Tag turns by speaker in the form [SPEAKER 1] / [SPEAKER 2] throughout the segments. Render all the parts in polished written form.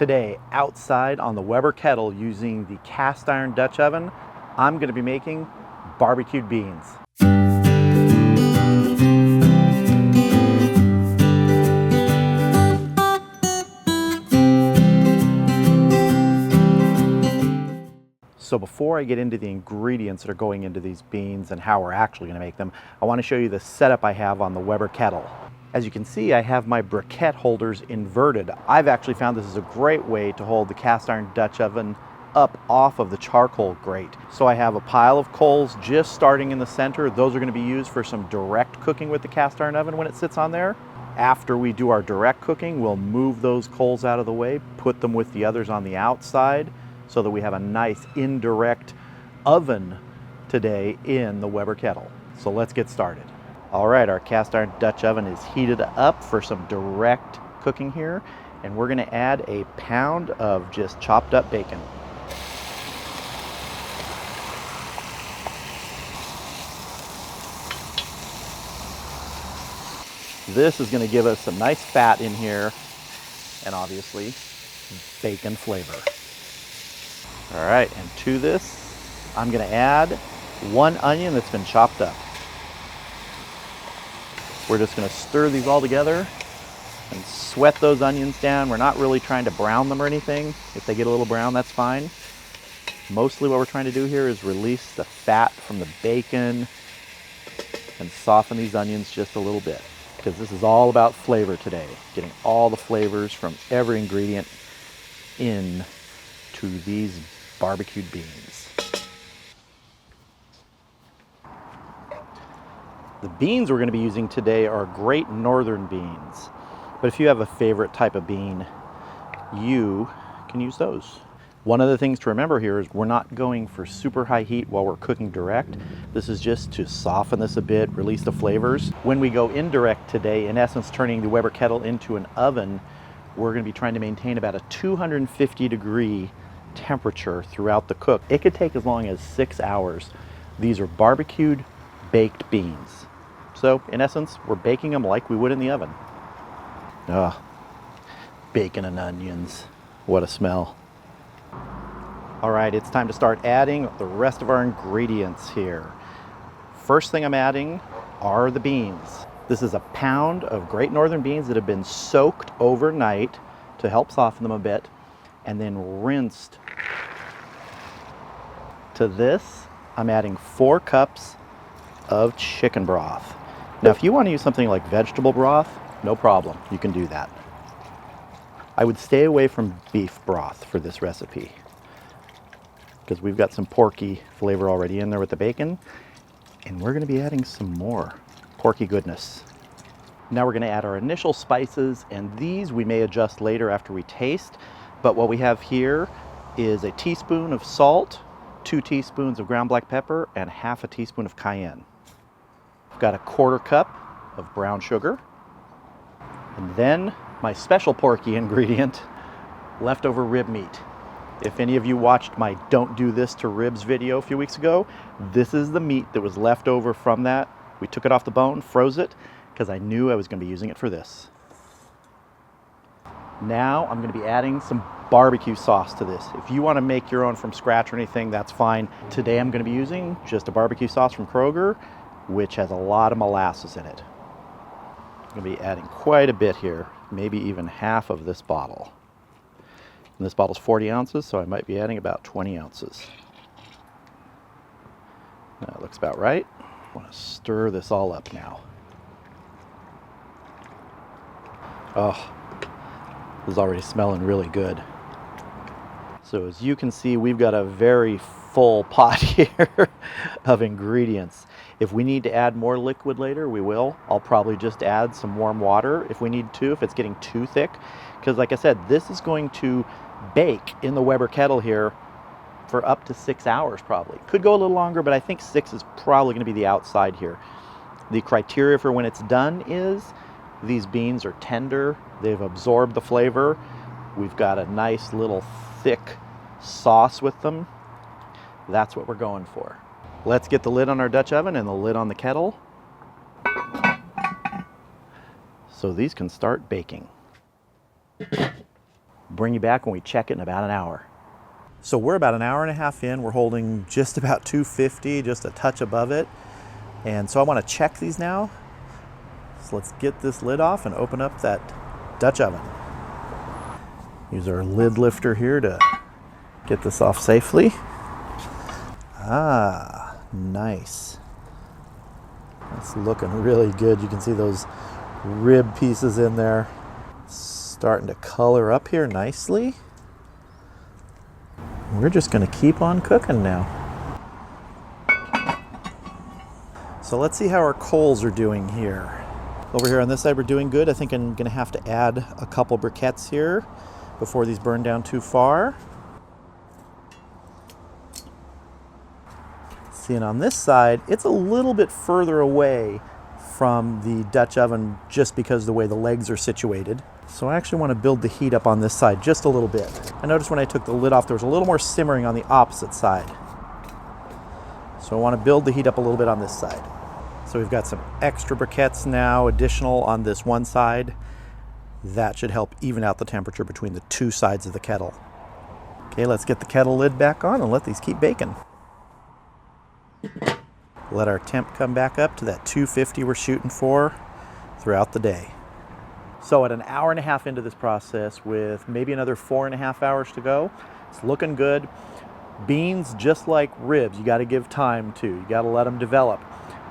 [SPEAKER 1] Today, outside on the Weber Kettle using the cast iron Dutch oven, I'm going to be making barbecued beans. So before I get into the ingredients that are going into these beans and how we're actually going to make them, I want to show you the setup I have on the Weber Kettle. As you can see, I have my briquette holders inverted. I've actually found this is a great way to hold the cast iron Dutch oven up off of the charcoal grate. So I have a pile of coals just starting in the center. Those are going to be used for some direct cooking with the cast iron oven when it sits on there. After we do our direct cooking, we'll move those coals out of the way, put them with the others on the outside so that we have a nice indirect oven today in the Weber Kettle. So let's get started. All right, our cast iron Dutch oven is heated up for some direct cooking here, and we're gonna add a pound of just chopped up bacon. This is gonna give us some nice fat in here, and obviously bacon flavor. All right, and to this, I'm gonna add 1 onion that's been chopped up. We're just gonna stir these all together and sweat those onions down. We're not really trying to brown them or anything. If they get a little brown, that's fine. Mostly what we're trying to do here is release the fat from the bacon and soften these onions just a little bit, because this is all about flavor today, getting all the flavors from every ingredient in to these barbecued beans. The beans we're going to be using today are Great Northern beans, but if you have a favorite type of bean, you can use those. One of the things to remember here is we're not going for super high heat while we're cooking direct. This is just to soften this a bit, release the flavors. When we go indirect today, in essence turning the Weber Kettle into an oven, we're going to be trying to maintain about a 250-degree temperature throughout the cook. It could take as long as 6 hours. These are barbecued baked beans. So in essence, we're baking them like we would in the oven. Bacon and onions, what a smell. All right, it's time to start adding the rest of our ingredients here. First thing I'm adding are the beans. This is a pound of Great Northern beans that have been soaked overnight to help soften them a bit, and then rinsed. To this, I'm adding 4 cups of chicken broth. Now, if you want to use something like vegetable broth, no problem, you can do that. I would stay away from beef broth for this recipe, because we've got some porky flavor already in there with the bacon, and we're going to be adding some more porky goodness. Now we're going to add our initial spices, and these we may adjust later after we taste, but what we have here is a teaspoon of salt, 2 teaspoons of ground black pepper, and half a teaspoon of cayenne. I've got a 1/4 cup of brown sugar, and then my special porky ingredient, leftover rib meat. If any of you watched my Don't Do This to Ribs video a few weeks ago, this is the meat that was left over from that. We took it off the bone, froze it, because I knew I was going to be using it for this. Now I'm going to be adding some barbecue sauce to this. If you want to make your own from scratch or anything, that's fine. Today I'm going to be using just a barbecue sauce from Kroger, which has a lot of molasses in it. I'm going to be adding quite a bit here, maybe even half of this bottle. And this bottle's 40 ounces, so I might be adding about 20 ounces. That looks about right. I want to stir this all up now. Oh, this is already smelling really good. So as you can see, we've got a very full pot here of ingredients. If we need to add more liquid later, we will. I'll probably just add some warm water if we need to, if it's getting too thick. Because like I said, this is going to bake in the Weber Kettle here for up to 6 hours probably. Could go a little longer, but I think 6 is probably going to be the outside here. The criteria for when it's done is these beans are tender, they've absorbed the flavor, we've got a nice little thick sauce with them. That's what we're going for. Let's get the lid on our Dutch oven and the lid on the kettle so these can start baking. Bring you back when we check it in about an hour. So we're about an hour and a half in. We're holding just about 250, just a touch above it. And so I want to check these now. So let's get this lid off and open up that Dutch oven. Use our lid lifter here to get this off safely. Ah, nice. It's looking really good. You can see those rib pieces in there. Starting to color up here nicely. We're just going to keep on cooking now. So let's see how our coals are doing here. Over here on this side we're doing good. I think I'm going to have to add a couple briquettes here before these burn down too far. See, and on this side it's a little bit further away from the Dutch oven just because of the way the legs are situated. So I actually want to build the heat up on this side just a little bit. I noticed when I took the lid off there was a little more simmering on the opposite side. So I want to build the heat up a little bit on this side. So we've got some extra briquettes now, additional on this one side. That should help even out the temperature between the two sides of the kettle. Okay, let's get the kettle lid back on and let these keep baking. Let our temp come back up to that 250 we're shooting for throughout the day. So at an hour and a half into this process with maybe another 4.5 hours to go, it's looking good. Beans, just like ribs, you got to give time to. You got to let them develop.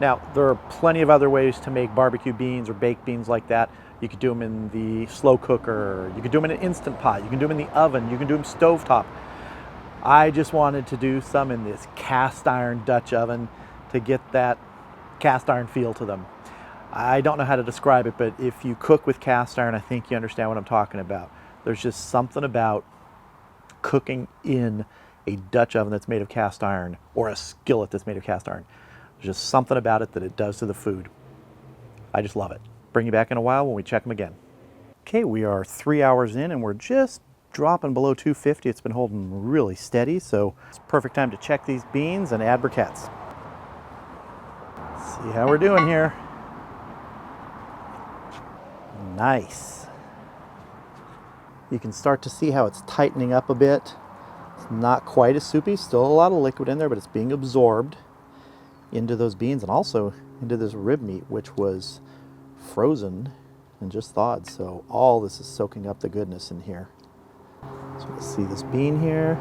[SPEAKER 1] Now, there are plenty of other ways to make barbecue beans or baked beans like that. You could do them in the slow cooker. You could do them in an Instant Pot. You can do them in the oven. You can do them stovetop. I just wanted to do some in this cast iron Dutch oven to get that cast iron feel to them. I don't know how to describe it, but if you cook with cast iron, I think you understand what I'm talking about. There's just something about cooking in a Dutch oven that's made of cast iron, or a skillet that's made of cast iron. There's just something about it that it does to the food. I just love it. Bring you back in a while when we check them again. Okay, we are 3 hours in and we're just dropping below 250. It's been holding really steady, so it's perfect time to check these beans and add briquettes. See how we're doing here. Nice. You can start to see how it's tightening up a bit. It's not quite as soupy, still a lot of liquid in there, but it's being absorbed into those beans and also into this rib meat, which was frozen and just thawed. So all this is soaking up the goodness in here. So let's see this bean here.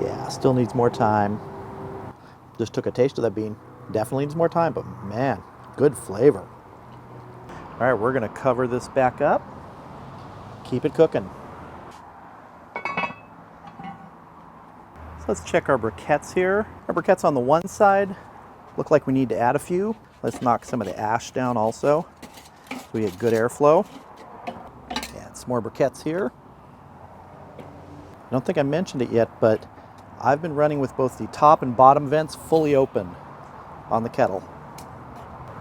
[SPEAKER 1] Yeah, still needs more time. Just took a taste of that bean. Definitely needs more time, but man, good flavor. All right, we're gonna cover this back up. Keep it cooking. So let's check our briquettes here. Our briquettes on the one side look like we need to add a few. Let's knock some of the ash down also so we get good airflow. Add some more briquettes here. I don't think I mentioned it yet, but I've been running with both the top and bottom vents fully open on the kettle.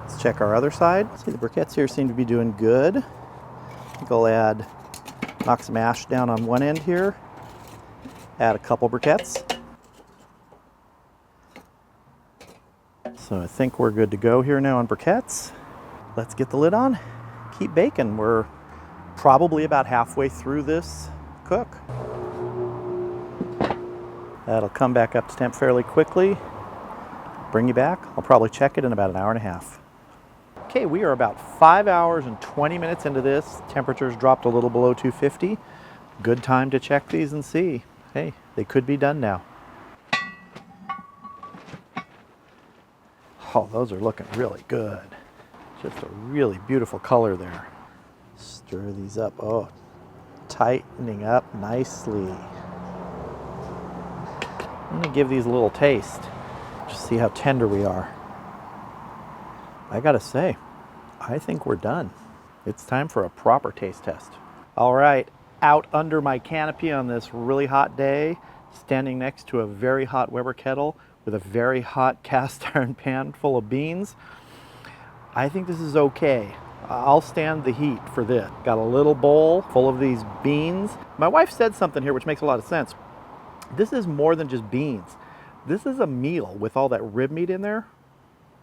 [SPEAKER 1] Let's check our other side. See, the briquettes here seem to be doing good. I think I'll knock some ash down on one end here. Add a couple briquettes. So I think we're good to go here now on briquettes. Let's get the lid on. Keep baking. We're probably about halfway through this cook. That'll come back up to temp fairly quickly. Bring you back. I'll probably check it in about an hour and a half. Okay, we are about 5 hours and 20 minutes into this. Temperature's dropped a little below 250. Good time to check these and see. Hey, they could be done now. Oh, those are looking really good. Just a really beautiful color there. Stir these up. Oh, tightening up nicely. I'm gonna give these a little taste. Just see how tender we are. I gotta say, I think we're done. It's time for a proper taste test. All right, out under my canopy on this really hot day, standing next to a very hot Weber kettle with a very hot cast iron pan full of beans. I think this is okay. I'll stand the heat for this. Got a little bowl full of these beans. My wife said something here which makes a lot of sense. This is more than just beans. This is a meal with all that rib meat in there.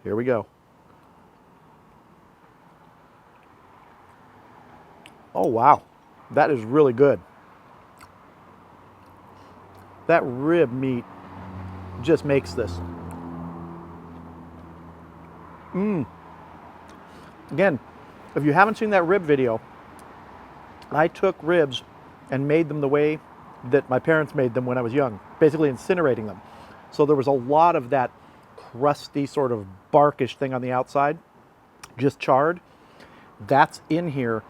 [SPEAKER 1] Here we go. Oh wow, that is really good. That rib meat just makes this. Again, if you haven't seen that rib video, I took ribs and made them the way that my parents made them when I was young, basically incinerating them. So there was a lot of that crusty sort of barkish thing on the outside, just charred. That's in here,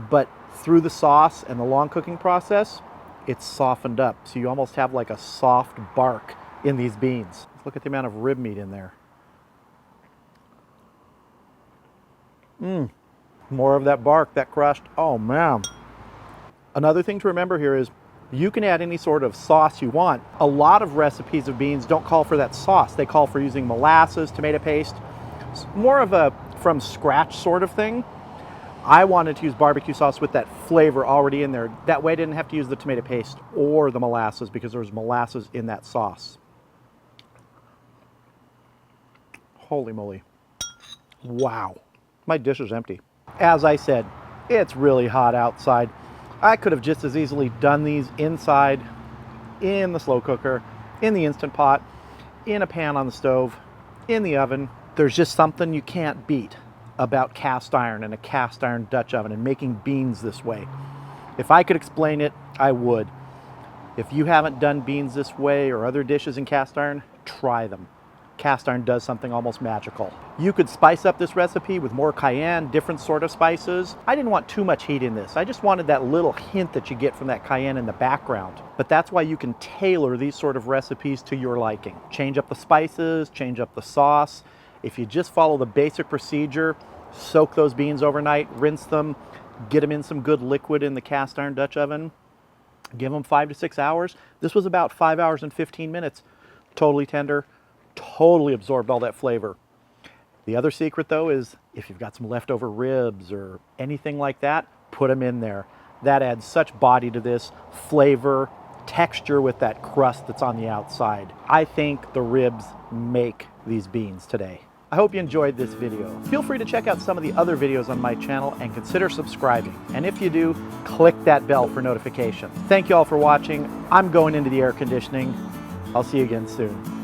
[SPEAKER 1] but through the sauce and the long cooking process, it's softened up. So you almost have like a soft bark in these beans. Look at the amount of rib meat in there. More of that bark, that crushed. Oh man. Another thing to remember here is you can add any sort of sauce you want. A lot of recipes of beans don't call for that sauce. They call for using molasses, tomato paste. It's more of a from scratch sort of thing. I wanted to use barbecue sauce with that flavor already in there. That way I didn't have to use the tomato paste or the molasses because there was molasses in that sauce. Holy moly. Wow. My dish is empty. As I said, it's really hot outside. I could have just as easily done these inside, in the slow cooker, in the Instant Pot, in a pan on the stove, in the oven. There's just something you can't beat about cast iron and a cast iron Dutch oven and making beans this way. If I could explain it, I would. If you haven't done beans this way or other dishes in cast iron, try them. Cast iron does something almost magical. You could spice up this recipe with more cayenne, different sort of spices. I didn't want too much heat in this. I just wanted that little hint that you get from that cayenne in the background. But that's why you can tailor these sort of recipes to your liking. Change up the spices, change up the sauce. If you just follow the basic procedure, soak those beans overnight, rinse them, get them in some good liquid in the cast iron Dutch oven, give them 5 to 6 hours. This was about 5 hours and 15 minutes. Totally tender. Totally absorbed all that flavor. The other secret though is if you've got some leftover ribs or anything like that, put them in there. That adds such body to this, flavor, texture with that crust that's on the outside. I think the ribs make these beans today. I hope you enjoyed this video. Feel free to check out some of the other videos on my channel and consider subscribing. And if you do, click that bell for notifications. Thank you all for watching. I'm going into the air conditioning. I'll see you again soon.